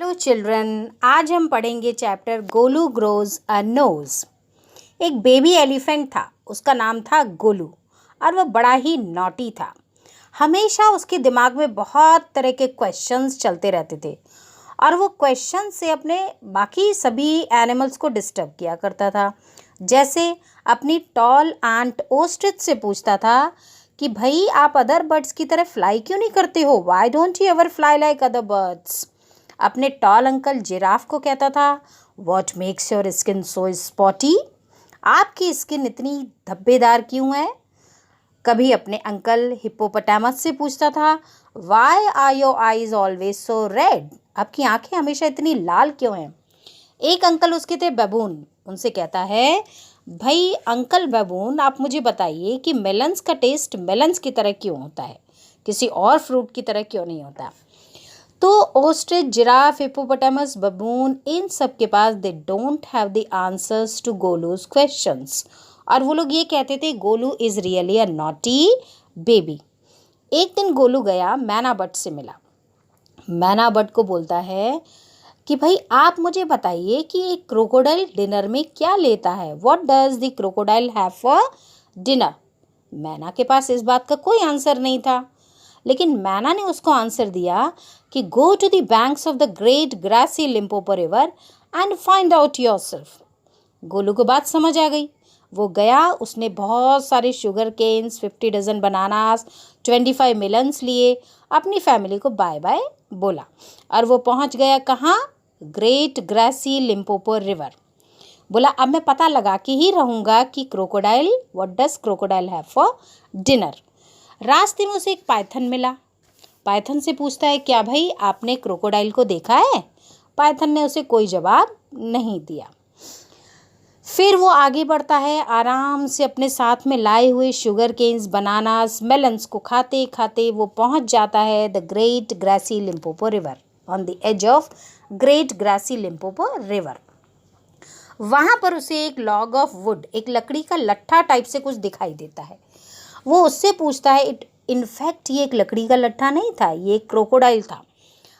Hello children, आज हम पढ़ेंगे चैप्टर गोलू ग्रोज अ नोज। एक बेबी एलिफेंट था, उसका नाम था गोलू और वह बड़ा ही नॉटी था। हमेशा उसके दिमाग में बहुत तरह के क्वेश्चंस चलते रहते थे और वो क्वेश्चन से अपने बाकी सभी एनिमल्स को डिस्टर्ब किया करता था। जैसे अपनी टॉल आंट ओस्ट्रिच से पूछता था कि भाई आप अदर बर्ड्स की तरह फ्लाई क्यों नहीं करते हो, why don't you ever fly like other birds. अपने टॉल अंकल जिराफ को कहता था, what makes your skin so spotty, आपकी स्किन इतनी धब्बेदार क्यों है। कभी अपने अंकल हिप्पोपोटामस से पूछता था, why are your eyes always so red, आपकी आंखें हमेशा इतनी लाल क्यों हैं। एक अंकल उसके थे बबून, उनसे कहता है, भाई अंकल बबून आप मुझे बताइए कि मेलन्स का टेस्ट मेलन्स की तरह क्यों होता है, किसी और फ्रूट की तरह क्यों नहीं होता। तो ओस्ट्रिच, जिराफ, हिप्पोपोटामस, बबून, इन सब के पास they don't have the answers to Golu's questions और वो लोग ये कहते थे Golu is really a naughty baby. एक दिन गोलू गया मैना बर्ड से मिला। मैना बर्ड को बोलता है कि भाई आप मुझे बताइए कि एक क्रोकोडाइल डिनर में क्या लेता है, what does the crocodile have for dinner. मैना के पास इस बात का कोई आंसर नहीं था, लेकिन मैना ने उसको आंसर दिया कि go to the banks of the great grassy Limpopo river and find out yourself. Golu को बात समझ आ गई। वो गया, उसने बहुत सारे शुगर केन्स, 50 डजन बनानास, 25 मिलन्स लिए, अपनी फैमिली को बाय बाय बोला और वो पहुंच गया कहाँ, ग्रेट ग्रासी लिम्पोपो रिवर। बोला अब मैं पता लगा के ही रहूँगा कि crocodile, what does crocodile have for dinner. रास्ते में उसे एक पाइथन मिला। पाइथन से पूछता है, क्या भाई आपने क्रोकोडाइल को देखा है। पाइथन ने उसे कोई जवाब नहीं दिया। फिर वो आगे बढ़ता है, आराम से अपने साथ में लाए हुए शुगर केन्स, बनानास, मेलन्स को खाते खाते वो पहुंच जाता है the great grassy Limpopo river, on the edge of great grassy Limpopo river. वहाँ पर उसे एक लॉग ऑफ वुड, एक लकड़ी का लट्ठा टाइप से कुछ दिखाई देता है। वो उससे पूछता है, इनफैक्ट ये एक लकड़ी का लट्ठा नहीं था, ये एक क्रोकोडाइल था।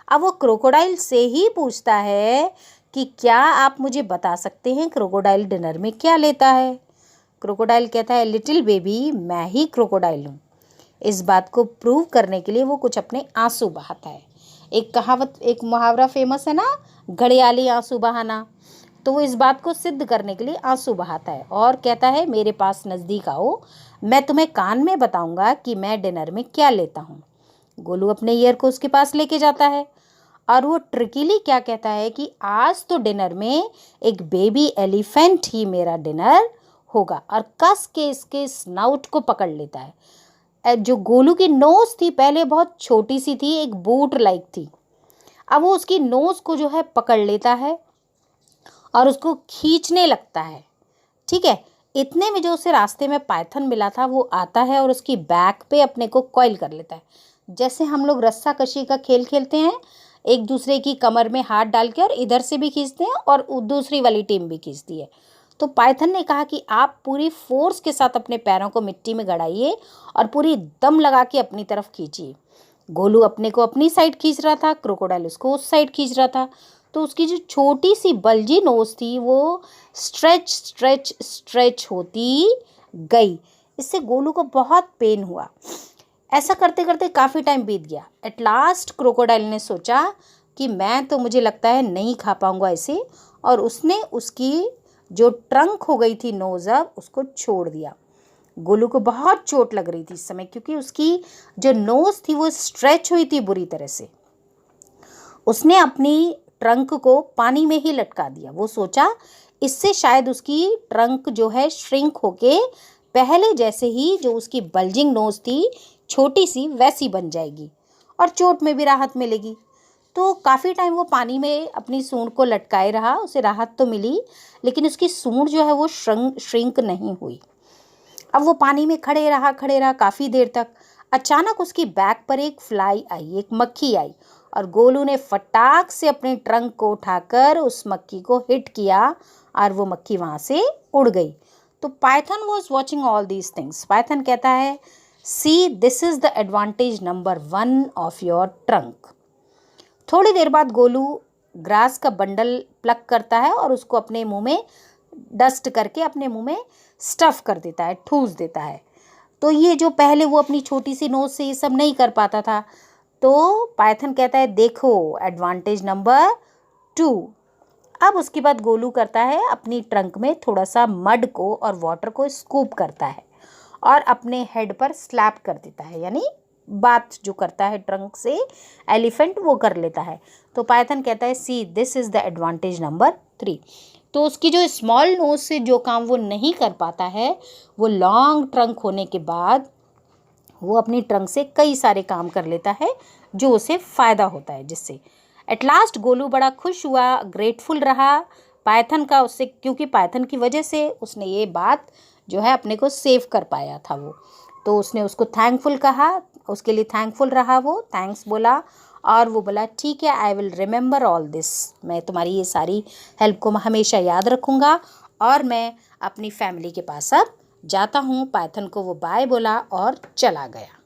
अब वो क्रोकोडाइल से ही पूछता है कि क्या आप मुझे बता सकते हैं क्रोकोडाइल डिनर में क्या लेता है। क्रोकोडाइल कहता है, लिटिल बेबी मैं ही क्रोकोडाइल हूँ। इस बात को प्रूव करने के लिए वो कुछ अपने आंसू बहाता है। एक कहावत, एक मुहावरा फेमस है ना, घड़ियाली आंसू बहाना। तो वो इस बात को सिद्ध करने के लिए आंसू बहाता है और कहता है, मेरे पास नज़दीक आओ, मैं तुम्हें कान में बताऊंगा कि मैं डिनर में क्या लेता हूँ। गोलू अपने ईयर को उसके पास लेके जाता है और वो ट्रिकीली क्या कहता है कि आज तो डिनर में एक बेबी एलिफेंट ही मेरा डिनर होगा और कस के इसके स्नाउट को पकड़ लेता है। जो गोलू की नोज थी पहले बहुत छोटी सी थी, एक बूट लाइक थी। अब वो उसकी नोज को जो है पकड़ लेता है और उसको खींचने लगता है। ठीक है, इतने में जो उसे रास्ते में पाइथन मिला था वो आता है और उसकी बैक पे अपने को कॉइल कर लेता है। जैसे हम लोग रस्सा कशी का खेल खेलते हैं, एक दूसरे की कमर में हाथ डाल के और इधर से भी खींचते हैं और दूसरी वाली टीम भी खींचती है। तो पाइथन ने कहा कि आप पूरी फोर्स के साथ अपने पैरों को मिट्टी में गड़ाइए और पूरी दम लगा के अपनी तरफ खींचिए। गोलू अपने को अपनी साइड खींच रहा था, क्रोकोडाइल उसको उस साइड खींच रहा था। तो उसकी जो छोटी सी बल्जी नोज थी वो स्ट्रेच स्ट्रेच स्ट्रेच होती गई। इससे गोलू को बहुत पेन हुआ। ऐसा करते करते काफ़ी टाइम बीत गया। एट लास्ट क्रोकोडाइल ने सोचा कि मैं तो, मुझे लगता है नहीं खा पाऊंगा इसे, और उसने उसकी जो ट्रंक हो गई थी नोज, अब उसको छोड़ दिया। गोलू को बहुत चोट लग रही थी इस समय, क्योंकि उसकी जो नोज थी वो स्ट्रेच हुई थी बुरी तरह से। उसने अपनी ट्रंक को पानी में ही लटका दिया। वो सोचा इससे शायद उसकी ट्रंक जो है श्रिंक होके पहले जैसे ही जो उसकी बल्जिंग नोज थी छोटी सी वैसी बन जाएगी और चोट में भी राहत मिलेगी। तो काफ़ी टाइम वो पानी में अपनी सूंड को लटकाए रहा। उसे राहत तो मिली, लेकिन उसकी सूंड जो है वो श्रिंक नहीं हुई। अब वो पानी में खड़े रहा काफ़ी देर तक। अचानक उसकी बैक पर एक फ्लाई आई, एक मक्खी आई, और गोलू ने फटाक से अपने ट्रंक को उठाकर उस मक्खी को हिट किया और वो मक्खी वहाँ से उड़ गई। तो Python was watching all these things. Python कहता है, see this is the advantage number 1 of your trunk. थोड़ी देर बाद गोलू ग्रास का बंडल प्लक करता है और उसको अपने मुंह में डस्ट करके अपने मुंह में स्टफ़ कर देता है, ठूस देता है। तो ये जो पहले वो अपनी छोटी सी नोज़ से ये सब नहीं कर पाता था, तो पाइथन कहता है देखो एडवांटेज नंबर 2। अब उसके बाद गोलू करता है अपनी ट्रंक में थोड़ा सा मड को और वाटर को स्कूप करता है और अपने हेड पर स्लैप कर देता है, यानी बात जो करता है ट्रंक से एलिफेंट वो कर लेता है। तो पाइथन कहता है see this is the advantage number 3। तो उसकी जो स्मॉल नोज से जो काम वो नहीं कर पाता है, वो लॉन्ग ट्रंक होने के बाद वो अपनी ट्रंक से कई सारे काम कर लेता है जो उसे फ़ायदा होता है जिससे। एट लास्ट गोलू बड़ा खुश हुआ, ग्रेटफुल रहा पाइथन का उससे, क्योंकि पाइथन की वजह से उसने ये बात जो है अपने को सेव कर पाया था वो। तो उसने उसको थैंकफुल कहा, उसके लिए थैंकफुल रहा, वो थैंक्स बोला और वो बोला ठीक है I will remember all this, मैं तुम्हारी ये सारी हेल्प को हमेशा याद रखूँगा और मैं अपनी फैमिली के पास अब जाता हूँ। पाइथन को वो बाय बोला और चला गया।